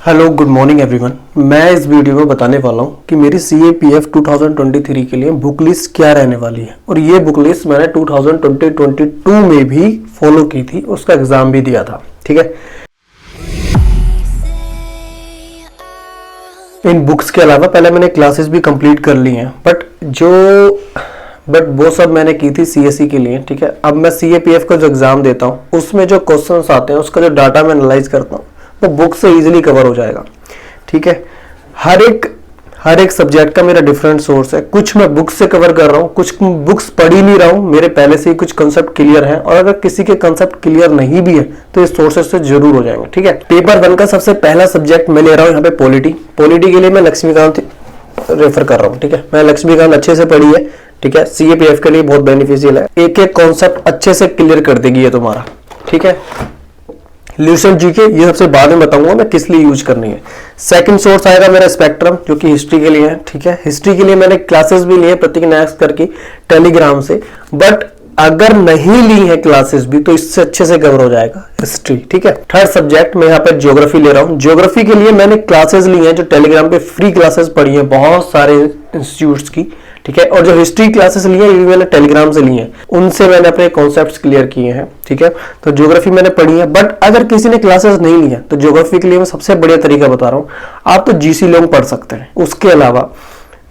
Hello good morning everyone. मैं इस video में बताने वाला हूँ कि मेरी CAPF 2023 के लिए बुक लिस्ट क्या रहने वाली है। और ये बुक लिस्ट मैंने 2022 में भी फॉलो की थी, उसका एग्जाम भी दिया था। ठीक है, इन बुक्स के अलावा पहले मैंने क्लासेस भी कंप्लीट कर ली हैं, बट वो सब मैंने की थी CSE के लिए। ठीक है, अब मैं CAPF का जो एग्जाम देता हूँ उसमें जो क्वेश्चंस आते हैं उसका जो डाटा मैं एनालाइज करता हूँ वो बुक से इजीली कवर हो जाएगा। ठीक है, हर एक सब्जेक्ट का मेरा डिफरेंट सोर्स है। कुछ मैं बुक से कवर कर रहा हूँ, कुछ बुक्स पढ़ ही नहीं रहा हूँ, मेरे पहले से ही कुछ कंसेप्ट क्लियर है। और अगर किसी के कंसेप्ट क्लियर नहीं भी है तो इस सोर्सेज से जरूर हो जाएंगे। ठीक है, पेपर 1 का सबसे पहला सब्जेक्ट मैं ले रहा हूँ यहाँ पे पॉलिटी के लिए मैं लक्ष्मीकांत रेफर कर रहा हूँ। ठीक है, मैं लक्ष्मीकांत अच्छे से पढ़ी है। ठीक है, CAPF के लिए बहुत बेनिफिशियल है, एक एक कॉन्सेप्ट अच्छे से क्लियर कर देगी ये तुम्हारा। ठीक है, ल्यूसेंट जीके ये सबसे बाद में बताऊंगा मैं किस लिए यूज करनी है। सेकंड सोर्स आएगा मेरा स्पेक्ट्रम, जो कि हिस्ट्री के लिए है। ठीक है, हिस्ट्री के लिए मैंने क्लासेस भी ली है प्रतीक नायक करके टेलीग्राम से, बट अगर नहीं ली है क्लासेस भी तो इससे अच्छे से कवर हो जाएगा हिस्ट्री। ठीक है, थर्ड सब्जेक्ट मैं यहाँ पे ज्योग्राफी ले रहा हूँ। ज्योग्राफी के लिए मैंने क्लासेस ली हैं जो टेलीग्राम पे फ्री क्लासेस पढ़ी है बहुत सारे इंस्टीट्यूट्स की। ठीक है, और जो हिस्ट्री क्लासेस ली है ये भी मैंने टेलीग्राम से ली है, उनसे मैंने अपने कॉन्सेप्ट्स क्लियर किए हैं। ठीक है, तो ज्योग्राफी मैंने पढ़ी है। बट अगर किसी ने क्लासेस नहीं ली है तो ज्योग्राफी के लिए मैं सबसे बढ़िया तरीका बता रहा हूँ, आप तो GC लोग पढ़ सकते हैं। उसके अलावा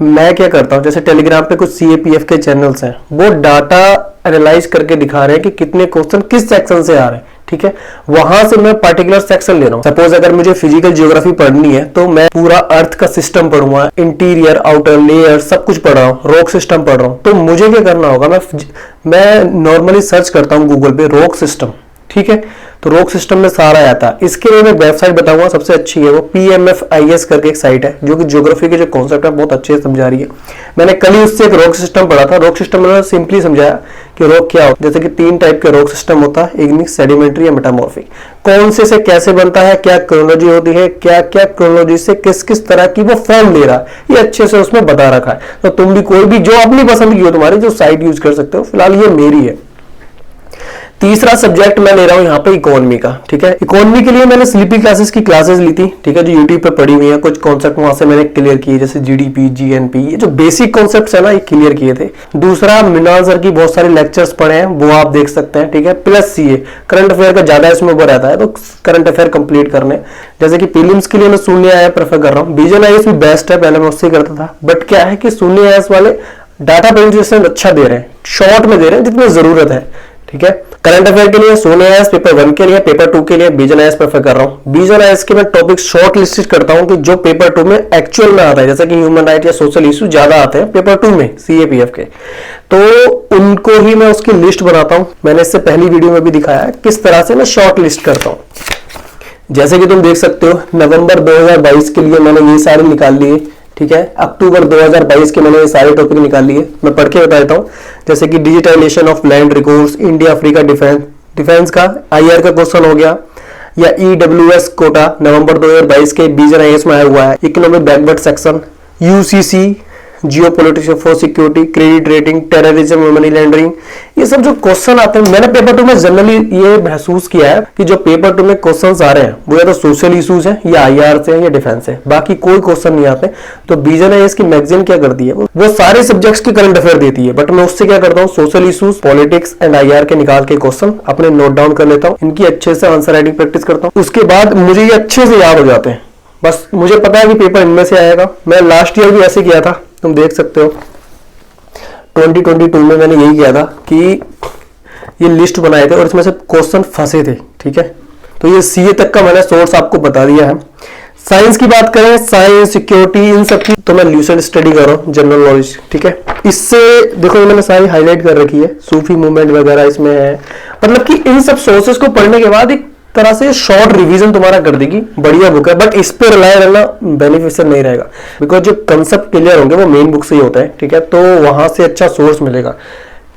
मैं क्या करता हूँ, जैसे टेलीग्राम पे कुछ CAPF के चैनल्स हैं, वो डाटा एनालाइज करके दिखा रहे हैं कि कितने क्वेश्चन किस सेक्शन से आ रहे हैं। ठीक है, वहां से मैं पर्टिकुलर सेक्शन ले रहा हूँ। सपोज अगर मुझे फिजिकल ज्योग्राफी पढ़नी है तो मैं पूरा अर्थ का सिस्टम पढ़ूंगा, इंटीरियर आउटर लेयर सब कुछ पढ़ रहा हूँ, रॉक सिस्टम पढ़ रहा हूँ। तो मुझे क्या करना होगा, मैं नॉर्मली सर्च करता हूँ गूगल पे रॉक सिस्टम। ठीक है, तो रॉक सिस्टम में सारा आता है। इसके लिए मैं वेबसाइट बताऊंगा सबसे अच्छी है, वो PMFIS करके एक साइट है जो कि ज्योग्राफी के जो कॉन्सेप्ट है बहुत अच्छे से समझा रही है। मैंने कल ही उससे एक रॉक सिस्टम पढ़ा था। रॉक सिस्टम में सिंपली समझाया कि रॉक क्या होता है, जैसे कि 3 टाइप के रॉक सिस्टम होता है, इग्निक, सेडिमेंट्री या मेटामॉर्फिक। कौन से कैसे बनता है, क्या क्रोनोलॉजी होती है, क्या क्या क्रोनोलॉजी से किस किस तरह की वो फॉर्म ले रहा है, ये अच्छे से उसमें बता रखा है। तो तुम भी कोई भी जो अपनी पसंद की हो तुम्हारी जो साइट यूज कर सकते हो। फिलहाल ये मेरी है। तीसरा सब्जेक्ट मैं ले रहा हूं यहाँ पे इकोनॉमी का। ठीक है, इकोनॉमी के लिए मैंने स्लीपी क्लासेस की क्लासेस ली थी। ठीक है, जो यूट्यूब पे पड़ी हुई है, कुछ कॉन्सेप्ट वहां से मैंने क्लियर किए, जैसे GDP GNP, ये जो बेसिक कॉन्सेप्ट्स है ना ये क्लियर किए थे। दूसरा मृणाल सर की बहुत सारे लेक्चर्स पढ़े हैं, वो आप देख सकते हैं। ठीक है, प्लस CA करंट अफेयर का ज्यादा इसमें वो रहता है, तो करंट अफेयर कंप्लीट करने, जैसे कि प्रीलिम्स के लिए मैं शून्य आया प्रेफर कर रहा हूँ। विजन IAS भी बेस्ट है, पहले मैं उससे करता था। बट क्या है कि शून्य IAS वाले डाटा प्रेजेंटेशन अच्छा दे रहे हैं, शॉर्ट में दे रहे हैं जितनी जरूरत है। ठीक है, करंट अफेयर के लिए शून्य IAS, पेपर 1 के लिए, पेपर 2 के लिए विजन IAS प्रेफर कर रहा हूँ। विजन IAS के मैं टॉपिक शॉर्ट लिस्ट करता हूँ कि जो पेपर 2 में एक्चुअल में आता है, जैसे कि ह्यूमन राइट या सोशल इशू ज्यादा आते हैं पेपर 2 में CAPF के, तो उनको ही मैं उसकी लिस्ट बनाता हूँ। मैंने इससे पहली वीडियो में भी दिखाया है किस तरह से मैं शॉर्ट लिस्ट करता हूँ। जैसे कि तुम देख सकते हो नवंबर 2022 के लिए मैंने ये सारे निकाल लिए। ठीक है, अक्टूबर 2022 के मैंने ये सारे टॉपिक निकाल लिए, मैं पढ़ के बता देता हूँ। जैसे कि digitisation of land records, India Africa defence का IR का क्वेश्चन हो गया, या EWS कोटा नवंबर 2022 के विजन IAS में आया हुआ है। Economic backward section, UCC geopolitics for security, credit rating, terrorism, money laundering, ये सब जो क्वेश्चन आते हैं, मैंने पेपर 2 में जनरली ये महसूस किया है कि जो पेपर 2 में क्वेश्चंस आ रहे हैं वो या तो सोशल इश्यूज हैं, या IR से या डिफेंस है, बाकी कोई क्वेश्चन नहीं आते। तो विजन IAS की मैगजीन क्या करती है, वो सारे सब्जेक्ट्स के करंट अफेयर देती है, बट मैं उससे क्या करता हूँ, social issues, politics and IR के निकाल के क्वेश्चन अपने नोट डाउन कर लेता हूँ, इनकी अच्छे से आंसर राइटिंग प्रैक्टिस करता हूँ। उसके बाद मुझे ये अच्छे से याद हो जाते हैं, बस मुझे पता है कि पेपर इनमें से आएगा। मैं लास्ट ईयर भी ऐसे किया था, तुम देख सकते हो 2022 में मैंने यही किया था कि ये लिस्ट बनाए थे और इसमें से क्वेश्चन फंसे थे। ठीक है, तो ये CA तक का मैंने सोर्स आपको बता दिया है। साइंस की बात करें, साइंस, सिक्योरिटी, इन सब की तो मैं ल्यूसेंट स्टडी कर रहा हूँ, जनरल नॉलेज। ठीक है, इससे देखो मैंने सारी हाईलाइट कर रखी है, सूफी मूवमेंट वगैरह इसमें है। मतलब कि इन सब सोर्सेस को पढ़ने के बाद एक तरह से शॉर्ट रिवीजन तुम्हारा कर देगी, बढ़िया बुक है। बट इस पे रिलाय करना बेनिफिशियल नहीं रहेगा, बिकॉज जो कंसेप्ट क्लियर होंगे वो मेन बुक से ही होता है। ठीक है, तो वहां से अच्छा सोर्स मिलेगा।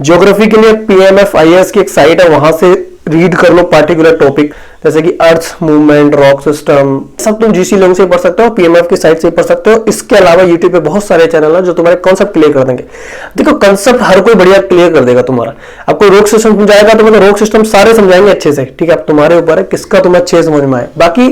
ज्योग्राफी के लिए PMFIS की एक साइट है, वहां से रीड कर लो पार्टिकुलर टॉपिक, जैसे कि अर्थ मूवमेंट, रॉक सिस्टम, सब तुम GC लोग से पढ़ सकते हो, PMF की साइट से पढ़ सकते हो। इसके अलावा यूट्यूब पे बहुत सारे चैनल हैं जो तुम्हारे कॉन्सेप्ट क्लियर कर देंगे। देखो कंसेप्ट हर कोई बढ़िया क्लियर कर देगा तुम्हारा। अब कोई रॉक सिस्टम समझाएगा तो मतलब रॉक सिस्टम सारे समझाएंगे अच्छे से। ठीक है, अब तुम्हारे ऊपर है किसका तुम्हें अच्छे समझ में आए। बाकी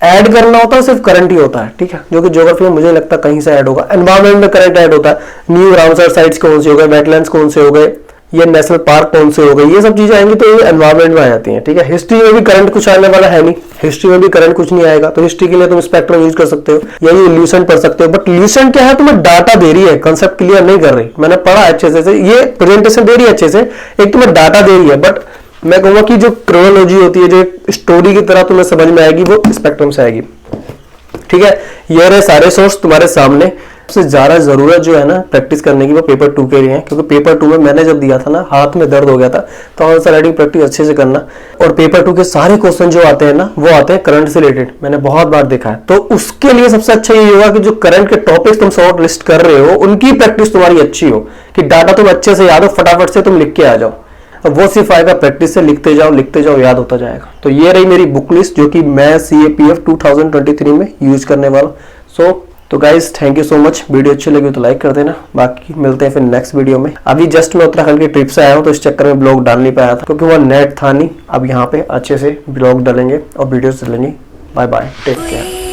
ऐड करना होता है सिर्फ करंट ही होता है, ठीक है, जो कि ज्योग्राफी में मुझे लगता है कहीं से ऐड होगा। एनवायरमेंट में करंट ऐड होता है, न्यू रामसर साइट्स कौन से हो गए, वेटलैंड्स कौन से हो गए, ये नेशनल पार्क कौन से हो गए, ये सब चीजें आएंगी तो ये एनवायरमेंट में आ जाती हैं, ठीक है। हिस्ट्री में भी करंट कुछ आने वाला है नहीं, हिस्ट्री में भी करंट कुछ नहीं आएगा, तो हिस्ट्री के लिए तुम स्पेक्ट्रम यूज कर सकते हो या ये ल्यूसेंट पढ़ सकते हो। बट ल्यूसेंट क्या है, तुम्हें डाटा दे रही है, कंसेप्ट क्लियर नहीं कर रही। मैंने पढ़ा अच्छे से, ये प्रेजेंटेशन दे रही है अच्छे से, एक तुम्हें डाटा दे रही है, बट मैं कहूंगा कि जो क्रोनोलॉजी होती है, जो स्टोरी की तरह तुम्हें समझ में आएगी, वो स्पेक्ट्रम से आएगी, ठीक है। ये रहे सारे सोर्स तुम्हारे सामने। सबसे ज्यादा जरूरत जो है ना प्रैक्टिस करने की, वो पेपर 2 के लिए है, क्योंकि पेपर 2 में मैंने जब दिया था ना, हाथ में दर्द हो गया था। तो आंसर राइटिंग प्रैक्टिस अच्छे से करना। और पेपर 2 के सारे क्वेश्चन जो आते हैं ना, वो आते हैं करंट से रिलेटेड, मैंने बहुत बार देखा है। तो उसके लिए सबसे अच्छा ये होगा कि जो करंट के टॉपिक्स तुम शॉर्ट लिस्ट कर रहे हो, उनकी प्रैक्टिस तुम्हारी अच्छी हो, कि डाटा तुम अच्छे से याद हो, फटाफट से तुम लिख के आ जाओ। अब वो सिर्फ आएगा प्रैक्टिस से, लिखते जाओ, याद होता जाएगा। तो ये रही मेरी बुक लिस्ट, जो कि मैं CAPF 2023 में यूज करने वाला हूँ। तो guys thank you so much. Video अच्छी लगी तो लाइक कर देना, बाकी मिलते हैं फिर नेक्स्ट वीडियो में। अभी जस्ट मैं उत्तराखंड की ट्रिप से आया हूँ, तो इस चक्कर में ब्लॉग डाल नहीं पाया था, क्योंकि वह नेट था नहीं। अब यहाँ पे अच्छे से ब्लॉग डालेंगे और वीडियोस डालेंगे। Bye bye, take care.